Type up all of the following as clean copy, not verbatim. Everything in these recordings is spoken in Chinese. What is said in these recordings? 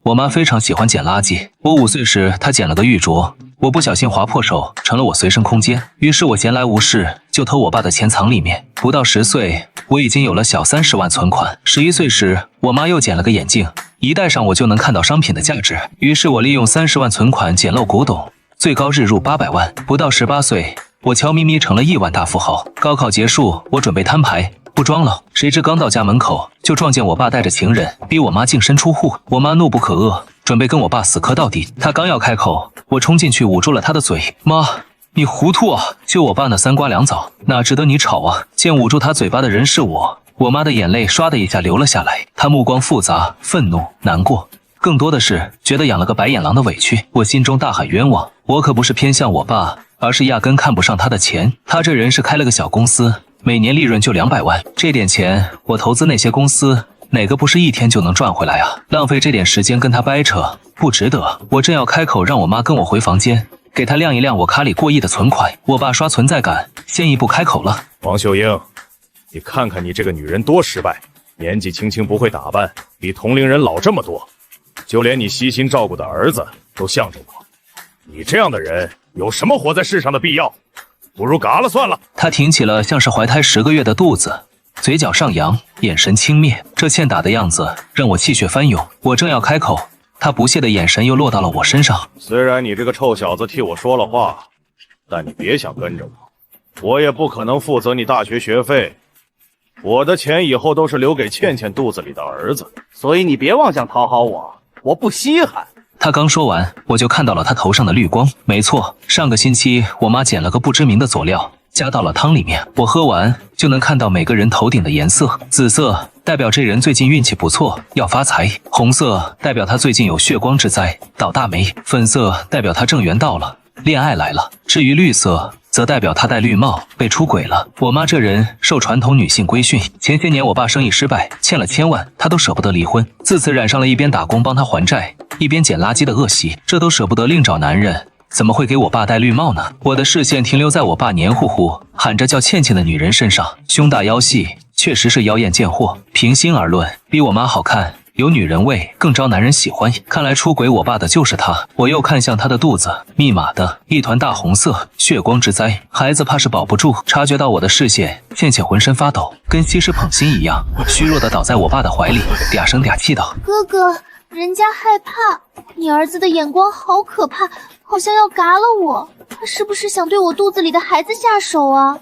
我妈非常喜欢捡垃圾。我5岁时，她捡了个玉镯，我不小心划破手，成了我随身空间。于是我闲来无事就偷我爸的钱藏里面。不到10岁，我已经有了小30万存款。11岁时，我妈又捡了个眼镜，一戴上我就能看到商品的价值。于是我利用30万存款捡漏古董，最高日入800万。不到18岁，我悄咪咪成了亿万大富豪。高考结束，我准备摊牌。不装了，谁知刚到家门口就撞见我爸带着情人，逼我妈净身出户。我妈怒不可遏，准备跟我爸死磕到底。他刚要开口，我冲进去捂住了他的嘴。妈，你糊涂啊！就我爸那3瓜2枣，哪值得你吵啊？见捂住他嘴巴的人是我，我妈的眼泪唰的一下流了下来。她目光复杂，愤怒、难过，更多的是觉得养了个白眼狼的委屈。我心中大喊冤枉，我可不是偏向我爸，而是压根看不上他的钱。他这人是开了个小公司，每年利润就200万，这点钱我投资那些公司，哪个不是1天就能赚回来啊？浪费这点时间跟他掰扯，不值得。我正要开口让我妈跟我回房间，给他亮一亮我卡里过亿的存款，我爸刷存在感，先一步开口了。王秀英，你看看你这个女人多失败，年纪轻轻不会打扮，比同龄人老这么多，就连你悉心照顾的儿子都向着我，你这样的人有什么活在世上的必要？不如嘎了算了。他挺起了像是怀胎10个月的肚子，嘴角上扬，眼神轻蔑，这欠打的样子让我气血翻涌。我正要开口，他不屑的眼神又落到了我身上。虽然你这个臭小子替我说了话，但你别想跟着我也不可能负责你大学学费。我的钱以后都是留给倩倩肚子里的儿子，所以你别妄想讨好我，我不稀罕。他刚说完，我就看到了他头上的绿光。没错，上个星期我妈捡了个不知名的佐料，加到了汤里面。我喝完就能看到每个人头顶的颜色，紫色代表这人最近运气不错，要发财；红色代表他最近有血光之灾，倒大霉；粉色代表他正缘到了，恋爱来了；至于绿色则代表他戴绿帽，被出轨了。我妈这人受传统女性规训，前些年我爸生意失败，欠了1000万，她都舍不得离婚，自此染上了一边打工帮他还债，一边捡垃圾的恶习，这都舍不得另找男人，怎么会给我爸戴绿帽呢？我的视线停留在我爸黏糊糊喊着叫倩倩的女人身上，胸大腰细，确实是妖艳贱货。平心而论，比我妈好看，有女人味，更招男人喜欢。看来出轨我爸的就是他。我又看向他的肚子，密码的一团大红色，血光之灾，孩子怕是保不住。察觉到我的视线，倩倩浑身发抖，跟吸食捧心一样，虚弱的倒在我爸的怀里，嗲声嗲气道：哥哥，人家害怕，你儿子的眼光好可怕，好像要嘎了我，他是不是想对我肚子里的孩子下手啊？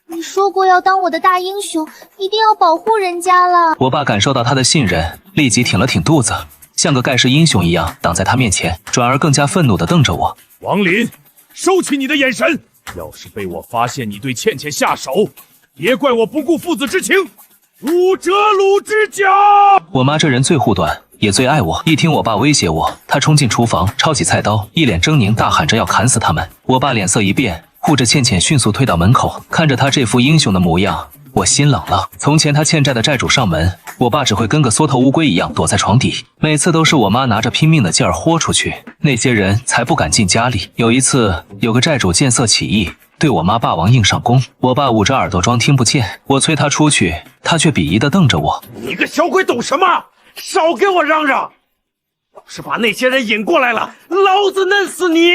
你说过要当我的大英雄，一定要保护人家了。我爸感受到他的信任，立即挺了挺肚子，像个盖世英雄一样挡在他面前，转而更加愤怒地瞪着我。王林，收起你的眼神！要是被我发现你对倩倩下手，别怪我不顾父子之情，吾折鲁之脚！我妈这人最护短，也最爱我。一听我爸威胁我，她冲进厨房，抄起菜刀，一脸狰狞，大喊着要砍死他们。我爸脸色一变，护着倩倩迅速推到门口，看着他这副英雄的模样，我心冷了。从前他欠债的债主上门，我爸只会跟个缩头乌龟一样躲在床底，每次都是我妈拿着拼命的劲儿豁出去，那些人才不敢进家里。有一次，有个债主见色起意，对我妈霸王硬上弓，我爸捂着耳朵装听不见，我催他出去，他却鄙夷地瞪着我：你个小鬼懂什么？少给我嚷嚷！要是把那些人引过来了，老子弄死你！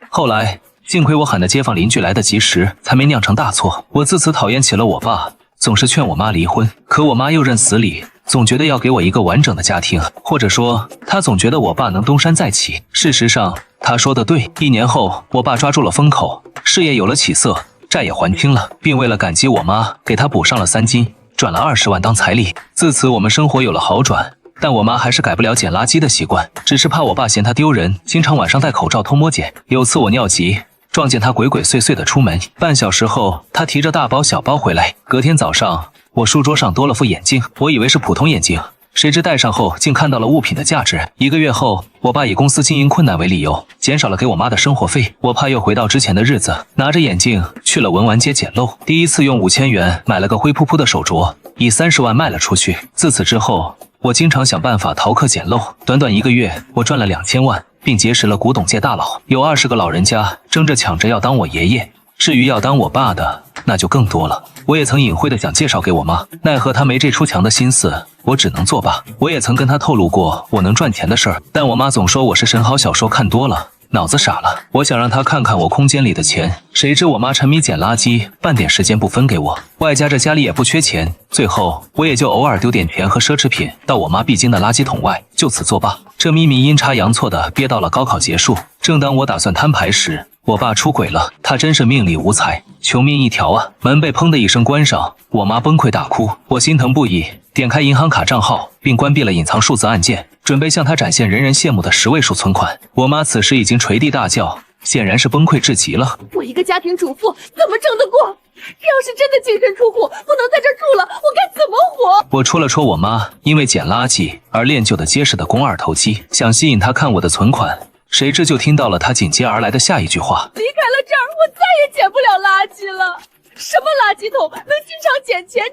后来幸亏我喊的街坊邻居来得及时，才没酿成大错。我自此讨厌起了我爸，总是劝我妈离婚，可我妈又认死理，总觉得要给我一个完整的家庭，或者说她总觉得我爸能东山再起。事实上她说的对，1年后我爸抓住了风口，事业有了起色，债也还清了，并为了感激我妈，给他补上了3金，转了20万当彩礼。自此我们生活有了好转，但我妈还是改不了捡垃圾的习惯，只是怕我爸嫌她丢人，经常晚上戴口罩偷摸捡。有次我尿急，撞见他鬼鬼祟祟的出门，半小时后他提着大包小包回来。隔天早上我书桌上多了副眼镜，我以为是普通眼镜，谁知戴上后竟看到了物品的价值。1个月后，我爸以公司经营困难为理由，减少了给我妈的生活费。我怕又回到之前的日子，拿着眼镜去了文玩街捡漏。第一次用5000元买了个灰扑扑的手镯，以30万卖了出去。自此之后，我经常想办法逃课捡漏，短短1个月，我赚了2000万，并结识了古董界大佬，有20个老人家争着抢着要当我爷爷。至于要当我爸的，那就更多了。我也曾隐晦的想介绍给我妈，奈何她没这出墙的心思，我只能作罢。我也曾跟她透露过我能赚钱的事儿，但我妈总说我是神好小说看多了，脑子傻了。我想让她看看我空间里的钱，谁知我妈沉迷捡垃圾，半点时间不分给我，外加这家里也不缺钱，最后我也就偶尔丢点钱和奢侈品到我妈必经的垃圾桶外，就此作罢。这秘密阴差阳错的憋到了高考结束，正当我打算摊牌时，我爸出轨了，他真是命里无财，穷命一条啊！门被砰的一声关上，我妈崩溃大哭，我心疼不已，点开银行卡账号，并关闭了隐藏数字按键，准备向她展现人人羡慕的10位数存款。我妈此时已经捶地大叫，显然是崩溃至极了。我一个家庭主妇怎么挣得过？要是真的净身出户，不能在这住了，我该怎么活？我戳了戳我妈因为捡垃圾而练就的结实的肱二头肌，想吸引她看我的存款，谁知就听到了她紧接而来的下一句话：离开了这儿，我再也捡不了垃圾了。什么垃圾桶能经常捡钱，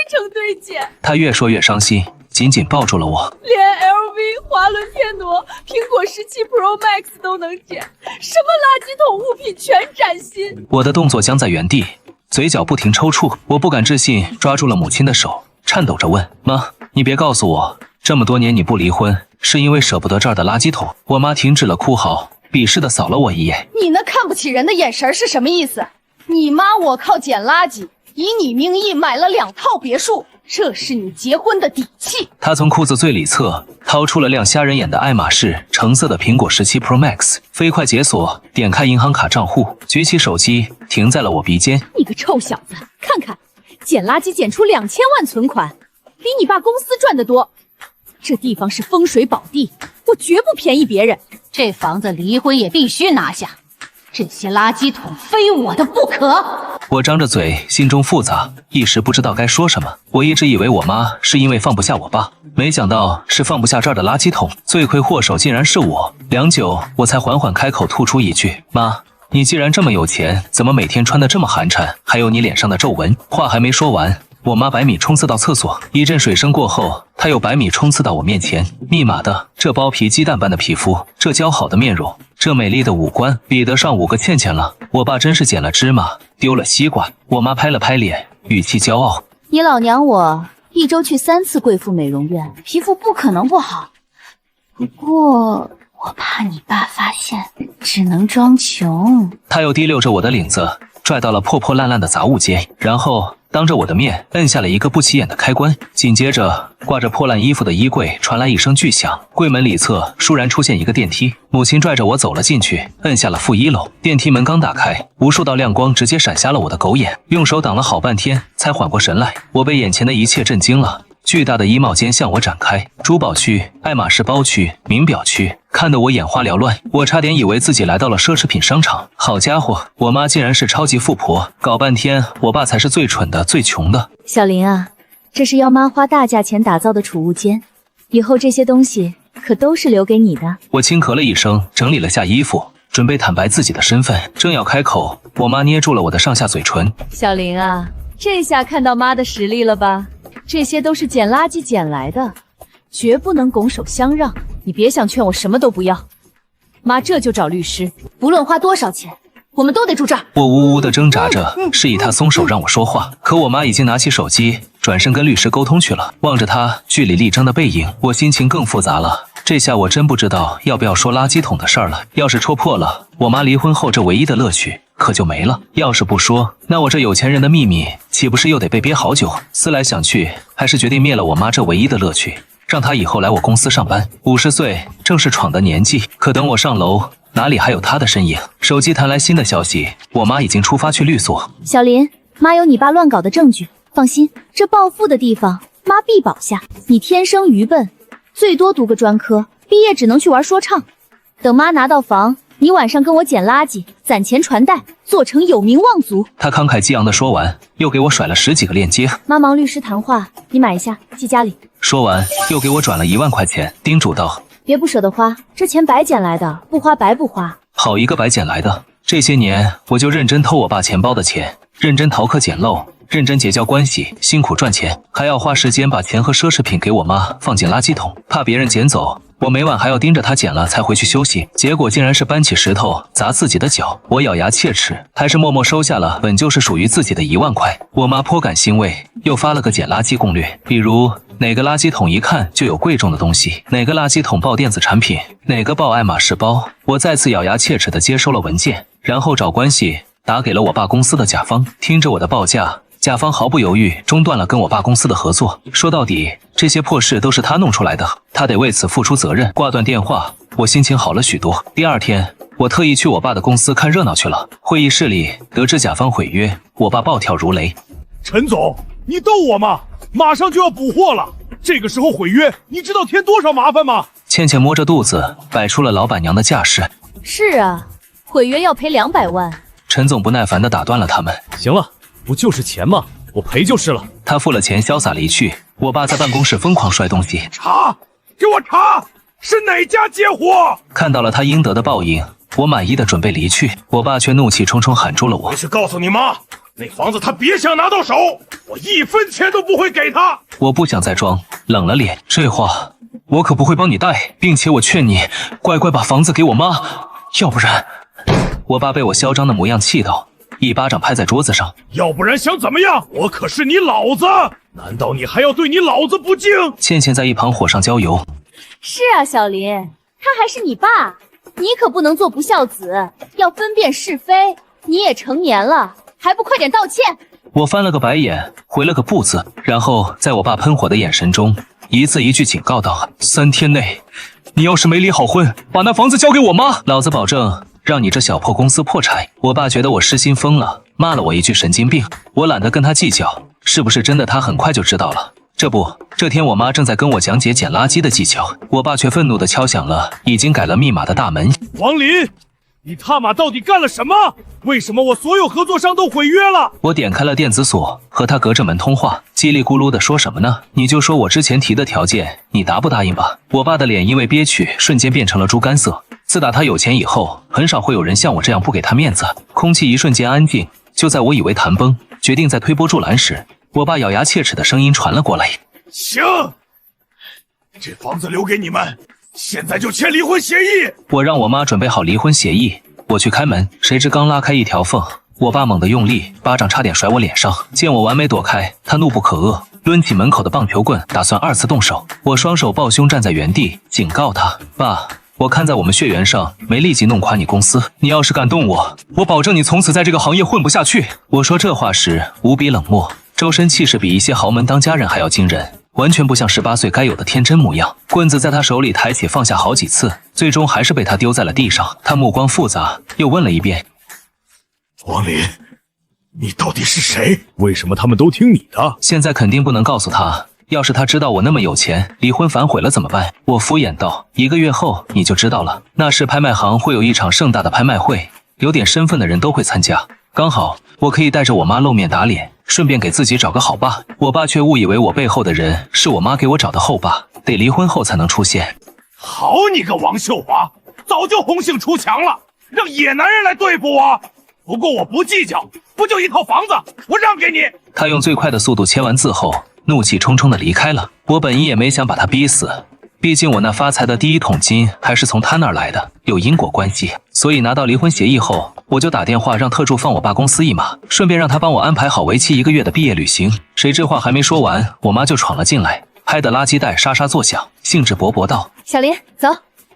成堆捡？她越说越伤心，紧紧抱住了我。连 LV、华伦天奴、苹果17 Pro Max 都能捡，什么垃圾桶物品全崭新。我的动作僵在原地，嘴角不停抽搐，我不敢置信抓住了母亲的手，颤抖着问：妈，你别告诉我，这么多年你不离婚，是因为舍不得这儿的垃圾桶？我妈停止了哭嚎，鄙视地扫了我一眼。你那看不起人的眼神是什么意思？你妈我靠捡垃圾，以你名义买了2套别墅，这是你结婚的底气。她从裤子最里侧掏出了亮瞎人眼的爱马仕橙色的苹果17 Pro Max， 飞快解锁，点开银行卡账户，举起手机停在了我鼻尖。你个臭小子，看看，捡垃圾捡出2000万存款，比你爸公司赚得多。这地方是风水宝地，我绝不便宜别人。这房子离婚也必须拿下，这些垃圾桶非我的不可。我张着嘴，心中复杂，一时不知道该说什么。我一直以为我妈是因为放不下我爸，没想到是放不下这儿的垃圾桶，罪魁祸首竟然是我。良久，我才缓缓开口吐出一句：妈，你既然这么有钱，怎么每天穿得这么寒碜？还有你脸上的皱纹。话还没说完，我妈100米冲刺到厕所，一阵水声过后，她又100米冲刺到我面前。密码的，这包皮鸡蛋般的皮肤，这姣好的面容，这美丽的五官，比得上5个倩倩了。我爸真是捡了芝麻丢了西瓜。我妈拍了拍脸，语气骄傲：你老娘我1周去3次贵妇美容院，皮肤不可能不好。不过我怕你爸发现，只能装穷。他又提溜着我的领子，拽到了破破烂烂的杂物间，然后当着我的面摁下了一个不起眼的开关，紧接着挂着破烂衣服的衣柜传来一声巨响，柜门里侧倏然出现一个电梯，母亲拽着我走了进去，摁下了负1楼。电梯门刚打开，无数道亮光直接闪瞎了我的狗眼，用手挡了好半天才缓过神来。我被眼前的一切震惊了。巨大的衣帽间向我展开，珠宝区、爱马仕包区、名表区，看得我眼花缭乱。我差点以为自己来到了奢侈品商场。好家伙，我妈竟然是超级富婆，搞半天我爸才是最蠢的、最穷的。小林啊，这是要妈花大价钱打造的储物间，以后这些东西可都是留给你的。我轻咳了一声，整理了下衣服，准备坦白自己的身份。正要开口，我妈捏住了我的上下嘴唇。小林啊，这下看到妈的实力了吧？这些都是捡垃圾捡来的，绝不能拱手相让。你别想劝我什么都不要，妈这就找律师，不论花多少钱，我们都得住这儿。我呜呜地挣扎着，示意她松手让我说话，可我妈已经拿起手机，转身跟律师沟通去了。望着她据理力争的背影，我心情更复杂了。这下我真不知道要不要说垃圾桶的事儿了。要是戳破了，我妈离婚后这唯一的乐趣可就没了。要是不说，那我这有钱人的秘密岂不是又得被憋好久？思来想去，还是决定灭了我妈这唯一的乐趣，让她以后来我公司上班。50岁正是闯的年纪，可等我上楼，哪里还有她的身影？手机弹来新的消息，我妈已经出发去律所。小林，妈有你爸乱搞的证据，放心，这暴富的地方妈必保下。你天生愚笨，最多读个专科，毕业只能去玩说唱。等妈拿到房，你晚上跟我捡垃圾，攒钱传代，做成有名望族。他慷慨激昂地说完，又给我甩了10几个链接。妈忙律师谈话，你买一下寄家里。说完，又给我转了1万块钱，叮嘱道：别不舍得花，这钱白捡来的，不花白不花。好一个白捡来的！这些年我就认真偷我爸钱包的钱，认真逃课捡漏，认真结交关系，辛苦赚钱，还要花时间把钱和奢侈品给我妈放进垃圾桶，怕别人捡走，我每晚还要盯着他捡了才回去休息，结果竟然是搬起石头砸自己的脚。我咬牙切齿，还是默默收下了本就是属于自己的1万块。我妈颇感欣慰，又发了个捡垃圾攻略，比如哪个垃圾桶一看就有贵重的东西，哪个垃圾桶报电子产品，哪个报爱马仕包。我再次咬牙切齿地接收了文件，然后找关系打给了我爸公司的甲方。听着我的报价，甲方毫不犹豫中断了跟我爸公司的合作，说到底这些破事都是他弄出来的，他得为此付出责任。挂断电话，我心情好了许多。第二天，我特意去我爸的公司看热闹去了。会议室里得知甲方毁约，我爸暴跳如雷。陈总，你逗我吗？马上就要补货了，这个时候毁约，你知道添多少麻烦吗？倩倩摸着肚子摆出了老板娘的架势。是啊，毁约要赔200万。陈总不耐烦地打断了他们。行了，不就是钱吗？我赔就是了。他付了钱，潇洒离去。我爸在办公室疯狂摔东西。查，给我查，是哪家接火？看到了他应得的报应，我满意的准备离去，我爸却怒气冲冲喊住了我。回去告诉你妈，那房子她别想拿到手，我1分钱都不会给她。我不想再装，冷了脸。这话我可不会帮你带，并且我劝你乖乖把房子给我妈，要不然……我爸被我嚣张的模样气到，一巴掌拍在桌子上。要不然想怎么样？我可是你老子，难道你还要对你老子不敬？倩倩在一旁火上浇油。是啊，小林，他还是你爸，你可不能做不孝子，要分辨是非。你也成年了，还不快点道歉？我翻了个白眼，回了个不字，然后在我爸喷火的眼神中，一字一句警告道：3天内，你要是没离好婚，把那房子交给我妈，老子保证让你这小破公司破产。我爸觉得我失心疯了，骂了我一句神经病。我懒得跟他计较，是不是真的他很快就知道了。这天我妈正在跟我讲解捡垃圾的技巧，我爸却愤怒地敲响了已经改了密码的大门。王林，你他妈到底干了什么？为什么我所有合作商都毁约了？我点开了电子锁，和他隔着门通话，叽里咕噜地说什么呢？你就说我之前提的条件，你答不答应吧？我爸的脸因为憋屈瞬间变成了猪肝色。自打他有钱以后，很少会有人像我这样不给他面子。空气一瞬间安静。就在我以为谈崩，决定再推波助澜时，我爸咬牙切齿的声音传了过来：行，这房子留给你们，现在就签离婚协议。我让我妈准备好离婚协议，我去开门，谁知刚拉开一条缝，我爸猛地用力，巴掌差点甩我脸上。见我完美躲开，他怒不可遏，抡起门口的棒球棍，打算2次动手。我双手抱胸站在原地，警告他：爸，我看在我们血缘上，没立即弄垮你公司。你要是敢动我，我保证你从此在这个行业混不下去。我说这话时无比冷漠，周身气势比一些豪门当家人还要惊人，完全不像18岁该有的天真模样。棍子在他手里抬起放下好几次，最终还是被他丢在了地上。他目光复杂，又问了一遍：王林，你到底是谁？为什么他们都听你的？现在肯定不能告诉他，要是他知道我那么有钱，离婚反悔了怎么办？我敷衍道：1个月后你就知道了。那时拍卖行会有一场盛大的拍卖会，有点身份的人都会参加，刚好我可以带着我妈露面打脸，顺便给自己找个好爸。我爸却误以为我背后的人是我妈给我找的后爸，得离婚后才能出现。好你个王秀华，早就红杏出墙了，让野男人来对付我。不过我不计较，不就一套房子，我让给你。他用最快的速度签完字后，怒气冲冲地离开了。我本意也没想把他逼死，毕竟我那发财的第1桶金还是从他那儿来的，有因果关系。所以拿到离婚协议后，我就打电话让特助放我爸公司一马，顺便让他帮我安排好为期1个月的毕业旅行。谁知话还没说完，我妈就闯了进来，拍的垃圾袋沙沙作响，兴致勃勃道：小林，走，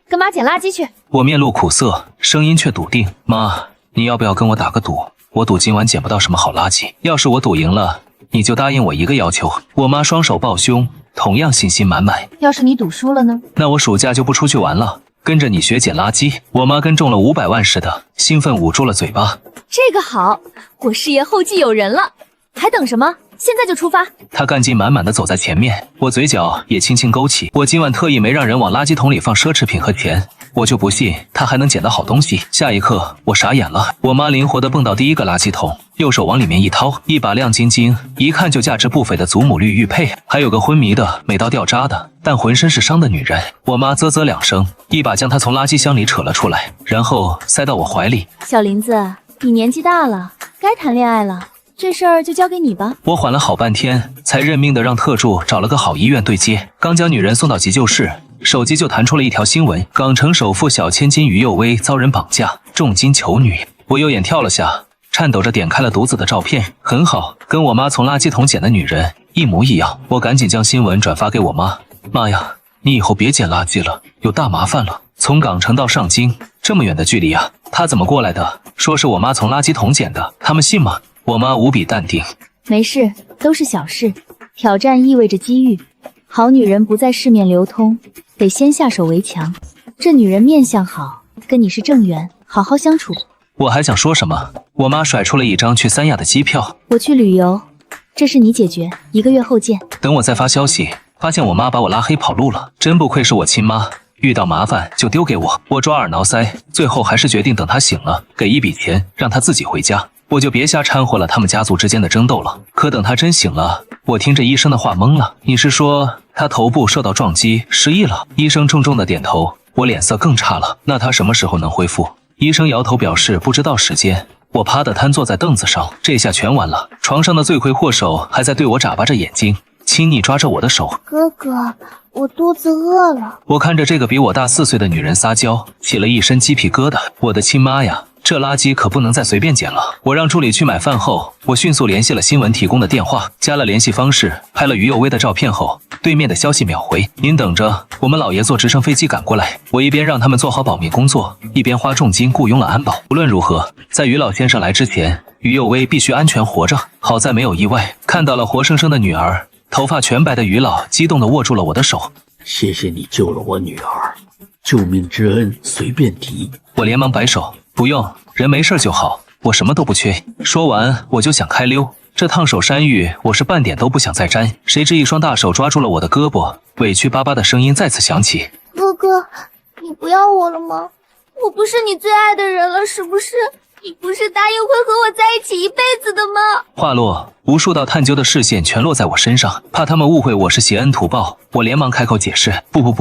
跟妈捡垃圾去。我面露苦涩，声音却笃定：妈，你要不要跟我打个赌？我赌今晚捡不到什么好垃圾，要是我赌赢了，你就答应我一个要求。我妈双手抱胸，同样信心满满。要是你赌输了呢？那我暑假就不出去玩了，跟着你学捡垃圾。我妈跟中了500万似的，兴奋捂住了嘴巴。这个好，我事业后继有人了，还等什么？现在就出发。她干劲满满的走在前面，我嘴角也轻轻勾起。我今晚特意没让人往垃圾桶里放奢侈品和钱，我就不信她还能捡到好东西。下一刻我傻眼了，我妈灵活地蹦到第1个垃圾桶，右手往里面一掏，一把亮晶晶一看就价值不菲的祖母绿玉佩，还有个昏迷的美到掉渣的但浑身是伤的女人。我妈啧啧2声，一把将她从垃圾箱里扯了出来，然后塞到我怀里。小林子，你年纪大了，该谈恋爱了，这事儿就交给你吧。我缓了好半天，才认命的让特助找了个好医院对接。刚将女人送到急救室，手机就弹出了一条新闻：港城首富小千金于佑薇遭人绑架，重金求女。我右眼跳了下，颤抖着点开了独子的照片，很好，跟我妈从垃圾桶捡的女人一模一样。我赶紧将新闻转发给我妈。妈呀，你以后别捡垃圾了，有大麻烦了。从港城到上京这么远的距离啊，他怎么过来的？说是我妈从垃圾桶捡的，他们信吗？我妈无比淡定，没事，都是小事。挑战意味着机遇，好女人不在市面流通，得先下手为强。这女人面相好，跟你是正缘，好好相处。我还想说什么，我妈甩出了一张去三亚的机票。我去旅游，这事你解决，1个月后见。等我再发消息，发现我妈把我拉黑跑路了，真不愧是我亲妈，遇到麻烦就丢给我。我抓耳挠腮，最后还是决定等她醒了，给一笔钱让她自己回家，我就别瞎掺和了他们家族之间的争斗了。可等她真醒了，我听着医生的话懵了。你是说她头部受到撞击失忆了？医生重重的点头，我脸色更差了。那她什么时候能恢复？医生摇头表示不知道时间。我趴得瘫坐在凳子上，这下全完了。床上的罪魁祸首还在对我眨巴着眼睛，亲昵抓着我的手。哥哥，我肚子饿了。我看着这个比我大4岁的女人撒娇，起了一身鸡皮疙瘩。我的亲妈呀，这垃圾可不能再随便捡了。我让助理去买饭后，我迅速联系了新闻提供的电话，加了联系方式，拍了于佑薇的照片后，对面的消息秒回：您等着，我们老爷坐直升飞机赶过来。我一边让他们做好保密工作，一边花重金雇佣了安保。无论如何，在于老先生来之前，于佑薇必须安全活着。好在没有意外，看到了活生生的女儿。头发全白的于老激动地握住了我的手。谢谢你救了我女儿，救命之恩随便提。我连忙摆手，不用，人没事就好，我什么都不缺。说完我就想开溜，这烫手山芋我是半点都不想再沾。谁知一双大手抓住了我的胳膊，委屈巴巴的声音再次响起：哥哥，你不要我了吗？我不是你最爱的人了，是不是？你不是答应会和我在一起一辈子的吗？话落，无数道探究的视线全落在我身上，怕他们误会我是携恩图报，我连忙开口解释：不，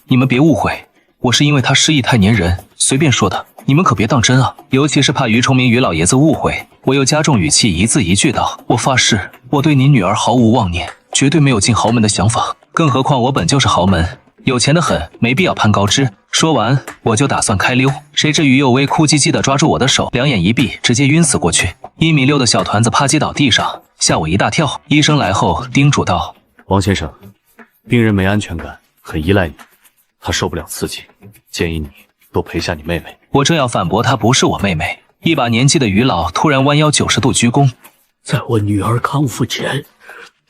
你们别误会，我是因为他失忆太粘人，随便说的，你们可别当真啊！尤其是怕于崇明于老爷子误会，我又加重语气，一字一句道：我发誓，我对您女儿毫无妄念，绝对没有进豪门的想法，更何况我本就是豪门，有钱的很，没必要攀高枝。说完我就打算开溜，谁知于佑薇哭唧唧地抓住我的手，两眼一闭，直接晕死过去。1.6米的小团子啪叽倒地上，吓我一大跳。医生来后叮嘱道：王先生，病人没安全感，很依赖你，他受不了刺激，建议你多陪下你妹妹。我正要反驳她不是我妹妹，一把年纪的于老突然弯腰90度鞠躬：在我女儿康复前，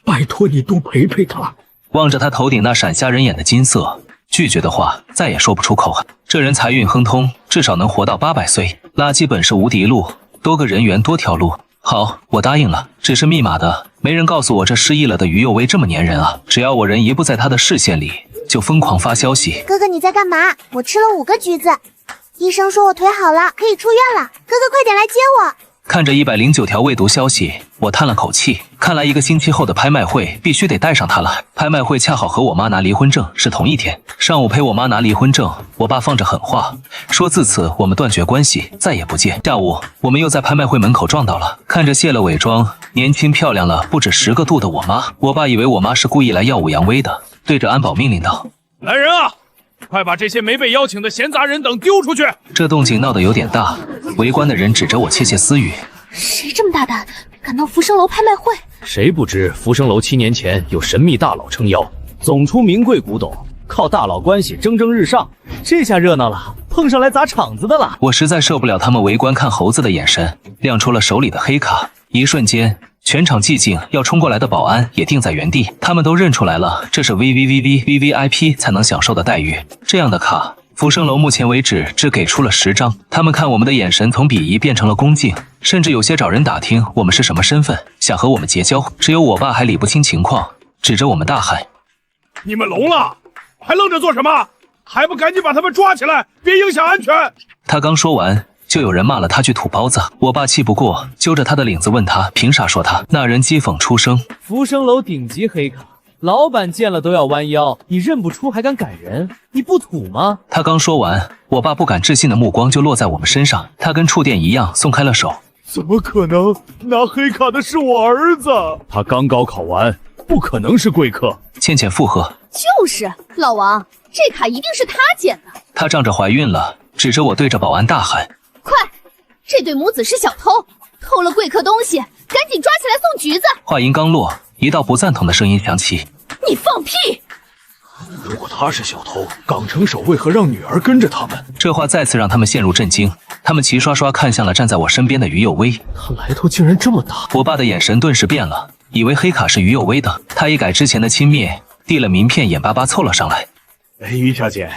拜托你多陪陪她。望着他头顶那闪瞎人眼的金色，拒绝的话再也说不出口。这人财运亨通，至少能活到800岁。垃圾本是无敌路，多个人缘多条路。好，我答应了，只是密码的，没人告诉我这失忆了的于佑薇这么粘人啊！只要我人一不在他的视线里，就疯狂发消息。哥哥你在干嘛？我吃了5个橘子，医生说我腿好了，可以出院了。哥哥快点来接我。看着109条未读消息，我叹了口气，看来1个星期后的拍卖会必须得带上他了。拍卖会恰好和我妈拿离婚证是同一天，上午陪我妈拿离婚证，我爸放着狠话，说自此我们断绝关系，再也不见。下午我们又在拍卖会门口撞到了，看着卸了伪装、年轻漂亮了不止10个度的我妈，我爸以为我妈是故意来耀武扬威的，对着安保命令道：来人啊！快把这些没被邀请的闲杂人等丢出去！这动静闹得有点大，围观的人指着我窃窃私语：谁这么大胆，敢到福生楼拍卖会？谁不知福生楼7年前有神秘大佬撑腰，总出名贵古董，靠大佬关系蒸蒸日上。这下热闹了，碰上来砸场子的了。我实在受不了他们围观看猴子的眼神，亮出了手里的黑卡。一瞬间全场寂静，要冲过来的保安也定在原地。他们都认出来了，这是 VVIP 才能享受的待遇。这样的卡，福生楼目前为止只给出了10张。他们看我们的眼神从鄙夷变成了恭敬，甚至有些找人打听我们是什么身份，想和我们结交。只有我爸还理不清情况，指着我们大喊：你们聋了？还愣着做什么？还不赶紧把他们抓起来，别影响安全！他刚说完，就有人骂了他句土包子。我爸气不过，揪着他的领子问他凭啥说他。那人讥讽出声：福生楼顶级黑卡，老板见了都要弯腰，你认不出还敢赶人，你不土吗？他刚说完，我爸不敢置信的目光就落在我们身上，他跟触电一样松开了手。怎么可能？拿黑卡的是我儿子，他刚高考完，不可能是贵客。倩倩附和。就是老王，这卡一定是他捡的。她仗着怀孕了，指着我对着保安大喊：快，这对母子是小偷，偷了贵客东西，赶紧抓起来送局子。话音刚落，一道不赞同的声音响起：你放屁！如果他是小偷，港城守为何让女儿跟着他们？这话再次让他们陷入震惊，他们齐刷刷看向了站在我身边的于有威。他来头竟然这么大！我爸的眼神顿时变了，以为黑卡是于有威的，他一改之前的轻蔑，递了名片，眼巴巴凑了上来。于小姐，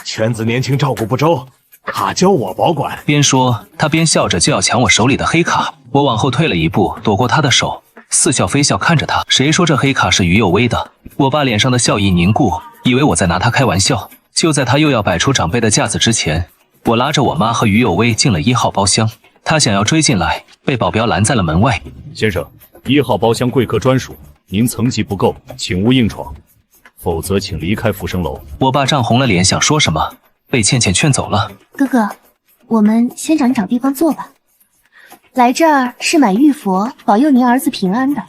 犬子年轻照顾不周，卡交我保管。边说他边笑着就要抢我手里的黑卡，我往后退了一步，躲过他的手，似笑非笑看着他。谁说这黑卡是于有威的？我爸脸上的笑意凝固，以为我在拿他开玩笑。就在他又要摆出长辈的架子之前，我拉着我妈和于有威进了1号包厢。他想要追进来，被保镖拦在了门外。先生，1号包厢贵客专属，您层级不够，请勿硬闯，否则请离开浮生楼。我爸涨红了脸，想说什么，被倩倩劝走了。哥哥，我们先找地方坐吧。来这儿是买玉佛，保佑您儿子平安的，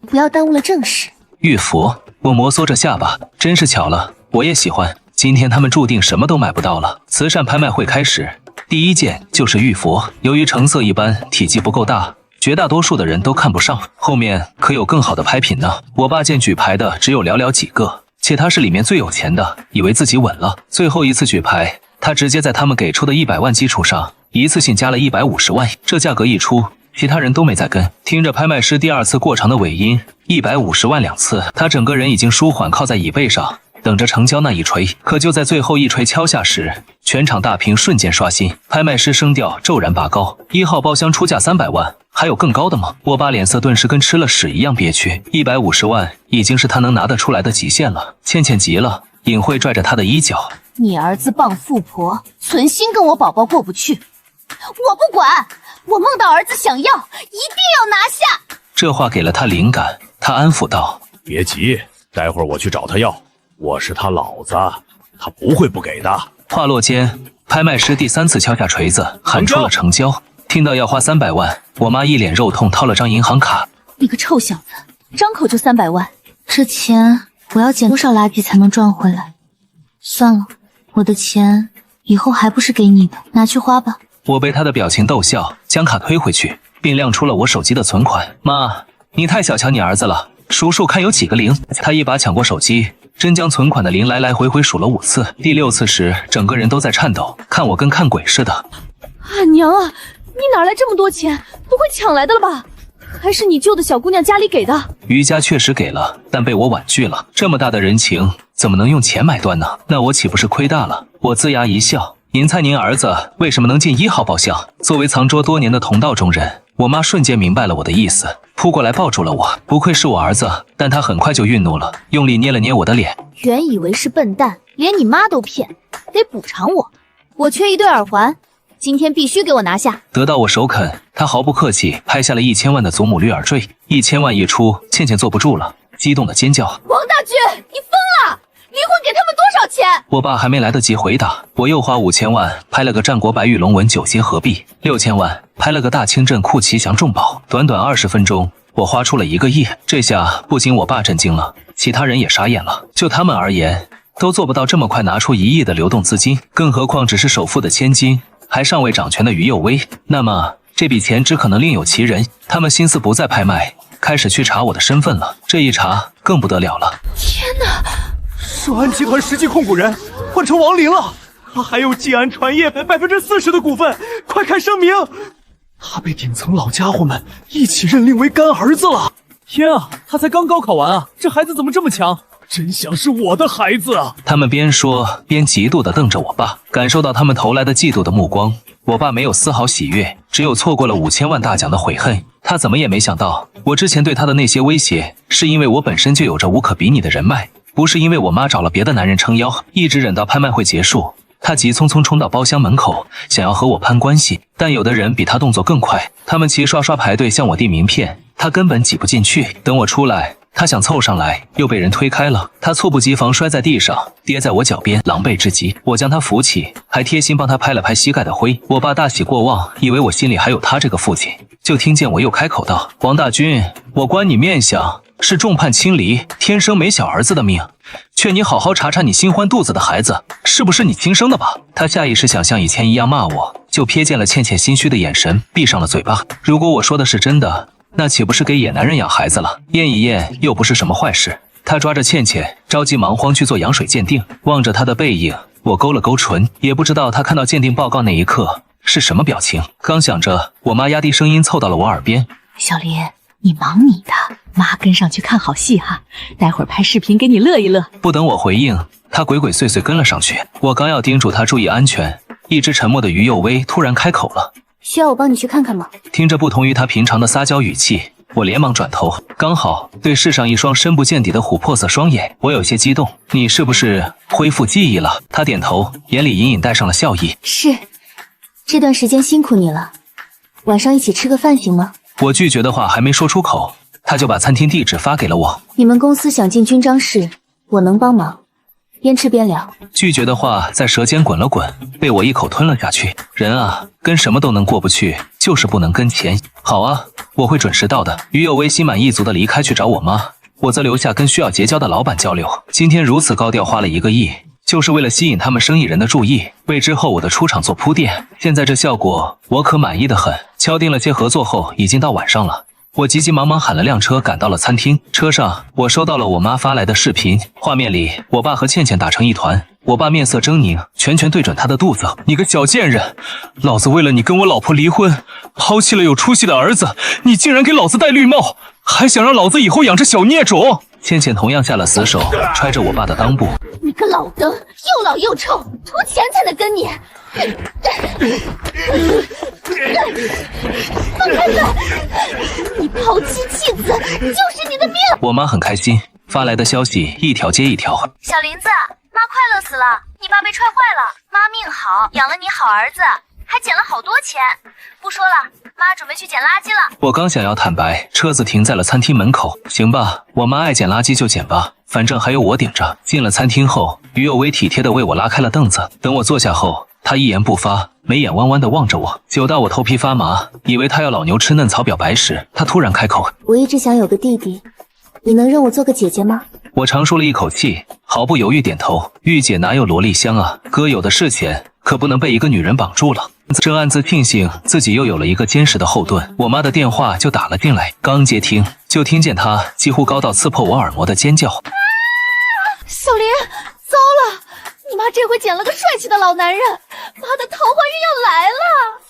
不要耽误了正事。玉佛，我摩挲着下巴，真是巧了，我也喜欢。今天他们注定什么都买不到了。慈善拍卖会开始，第一件就是玉佛。由于成色一般，体积不够大，绝大多数的人都看不上。后面可有更好的拍品呢。我爸见举牌的只有寥寥几个，且他是里面最有钱的，以为自己稳了。最后一次举牌，他直接在他们给出的100万基础上，一次性加了150万。这价格一出，其他人都没再跟。听着拍卖师第2次过长的尾音，150万2次，他整个人已经舒缓靠在椅背上，等着成交那一锤。可就在最后一锤敲下时，全场大屏瞬间刷新，拍卖师声调骤然拔高，1号包厢出价300万，还有更高的吗？我爸脸色顿时跟吃了屎一样憋屈，150万已经是他能拿得出来的极限了。倩倩急了，隐晦拽着他的衣角：你儿子傍富婆，存心跟我宝宝过不去，我不管，我梦到儿子想要，一定要拿下。这话给了他灵感，他安抚道：别急，待会儿我去找他要，我是他老子，他不会不给的。话落间，拍卖师第3次敲下锤子，喊出了成交。听到要花300万，我妈一脸肉痛，掏了张银行卡。你个臭小子，张口就300万，这钱我要捡多少垃圾才能赚回来？算了，我的钱以后还不是给你的，拿去花吧。我被他的表情逗笑，将卡推回去，并亮出了我手机的存款。妈，你太小瞧你儿子了，数数看有几个零。他一把抢过手机，真将存款的零来来回回数了5次。第6次时，整个人都在颤抖，看我跟看鬼似的。啊娘啊，你哪来这么多钱？不会抢来的了吧？还是你救的小姑娘家里给的？于家确实给了，但被我婉拒了。这么大的人情，怎么能用钱买断呢？那我岂不是亏大了？我龇牙一笑。您猜您儿子为什么能进1号包厢？作为藏拙多年的同道中人，我妈瞬间明白了我的意思，扑过来抱住了我。不愧是我儿子，但他很快就愠怒了，用力捏了捏我的脸。原以为是笨蛋，连你妈都骗，得补偿我。我缺一对耳环，今天必须给我拿下。得到我首肯，他毫不客气拍下了1000万的祖母绿耳坠。1000万一出，倩倩坐不住了，激动的尖叫：王大军，你疯了！离婚给他们多少钱？我爸还没来得及回答，我又花5000万拍了个战国白玉龙纹9阶合璧，6000万拍了个大清镇库奇祥重宝。短短20分钟，我花出了1个亿。这下不仅我爸震惊了，其他人也傻眼了。就他们而言，都做不到这么快拿出1亿的流动资金，更何况只是首付的千金，还尚未掌权的于有威。那么这笔钱只可能另有其人。他们心思不在拍卖，开始去查我的身份了。这一查更不得了了。天哪！硕安集团实际控股人换成王林了，他还有济安传业40%的股份，快看声明！他被顶层老家伙们一起认领为干儿子了。天啊，他才刚高考完啊，这孩子怎么这么强？真想是我的孩子啊！他们边说边嫉妒地瞪着我爸，感受到他们投来的嫉妒的目光。我爸没有丝毫喜悦，只有错过了5000万大奖的悔恨。他怎么也没想到，我之前对他的那些威胁，是因为我本身就有着无可比拟的人脉，不是因为我妈找了别的男人撑腰。一直忍到拍卖会结束，他急匆匆冲到包厢门口，想要和我攀关系。但有的人比他动作更快，他们齐刷刷排队向我递名片，他根本挤不进去。等我出来，他想凑上来，又被人推开了。他猝不及防摔在地上，跌在我脚边，狼狈至极。我将他扶起，还贴心帮他拍了拍膝盖的灰。我爸大喜过望，以为我心里还有他这个父亲，就听见我又开口道：王大军，我观你面相，是众叛亲离，天生没小儿子的命。劝你好好查查你新欢肚子的孩子是不是你亲生的吧。他下意识想像以前一样骂我，就瞥见了倩倩心虚的眼神，闭上了嘴巴。如果我说的是真的，那岂不是给野男人养孩子了？验一验又不是什么坏事。他抓着倩倩，着急忙慌去做羊水鉴定。望着他的背影，我勾了勾唇，也不知道他看到鉴定报告那一刻是什么表情。刚想着，我妈压低声音凑到了我耳边：“小林，你忙你的，妈跟上去看好戏哈，待会儿拍视频给你乐一乐。”不等我回应，他鬼鬼祟祟跟了上去。我刚要叮嘱他注意安全，一直沉默的于幼薇突然开口了：“需要我帮你去看看吗？”听着不同于他平常的撒娇语气，我连忙转头，刚好对视上一双深不见底的琥珀色双眼，我有些激动：“你是不是恢复记忆了？”他点头，眼里隐隐带上了笑意：“是，这段时间辛苦你了，晚上一起吃个饭行吗？”我拒绝的话还没说出口，他就把餐厅地址发给了我。你们公司想进军章市，我能帮忙，边吃边聊。拒绝的话在舌尖滚了滚，被我一口吞了下去。人啊，跟什么都能过不去，就是不能跟钱。好啊，我会准时到的。于有为心满意足的离开去找我妈，我则留下跟需要结交的老板交流。今天如此高调花了1个亿，就是为了吸引他们生意人的注意，为之后我的出场做铺垫。现在这效果我可满意的很。敲定了些合作后，已经到晚上了。我急急忙忙喊了辆车赶到了餐厅。车上我收到了我妈发来的视频，画面里我爸和倩倩打成一团，我爸面色狰狞，拳拳对准她的肚子：“你个小贱人，老子为了你跟我老婆离婚，抛弃了有出息的儿子，你竟然给老子戴绿帽，还想让老子以后养着小孽种！”倩倩同样下了死手，揣着我爸的裆部：“你个老登，又老又臭，图钱才能跟你。放开他！你抛妻弃子，就是你的命！”我妈很开心，发来的消息一条接一条：“小林子，妈快乐死了，你爸被踹坏了，妈命好，养了你好儿子，还捡了好多钱。不说了，妈准备去捡垃圾了。”我刚想要坦白，车子停在了餐厅门口。行吧，我妈爱捡垃圾就捡吧，反正还有我顶着。进了餐厅后，于有为体贴地为我拉开了凳子。等我坐下后，他一言不发，眉眼弯弯地望着我，久到我头皮发麻，以为他要老牛吃嫩草表白时，他突然开口：“我一直想有个弟弟，你能认我做个姐姐吗？”我长舒了一口气，毫不犹豫点头。御姐哪有萝莉香啊，哥有的是钱，可不能被一个女人绑住了。正暗自庆幸自己又有了一个坚实的后盾，我妈的电话就打了进来。刚接听，就听见她几乎高到刺破我耳膜的尖叫：“小林，糟了，你妈这回捡了个帅气的老男人，妈的桃花运要来了！”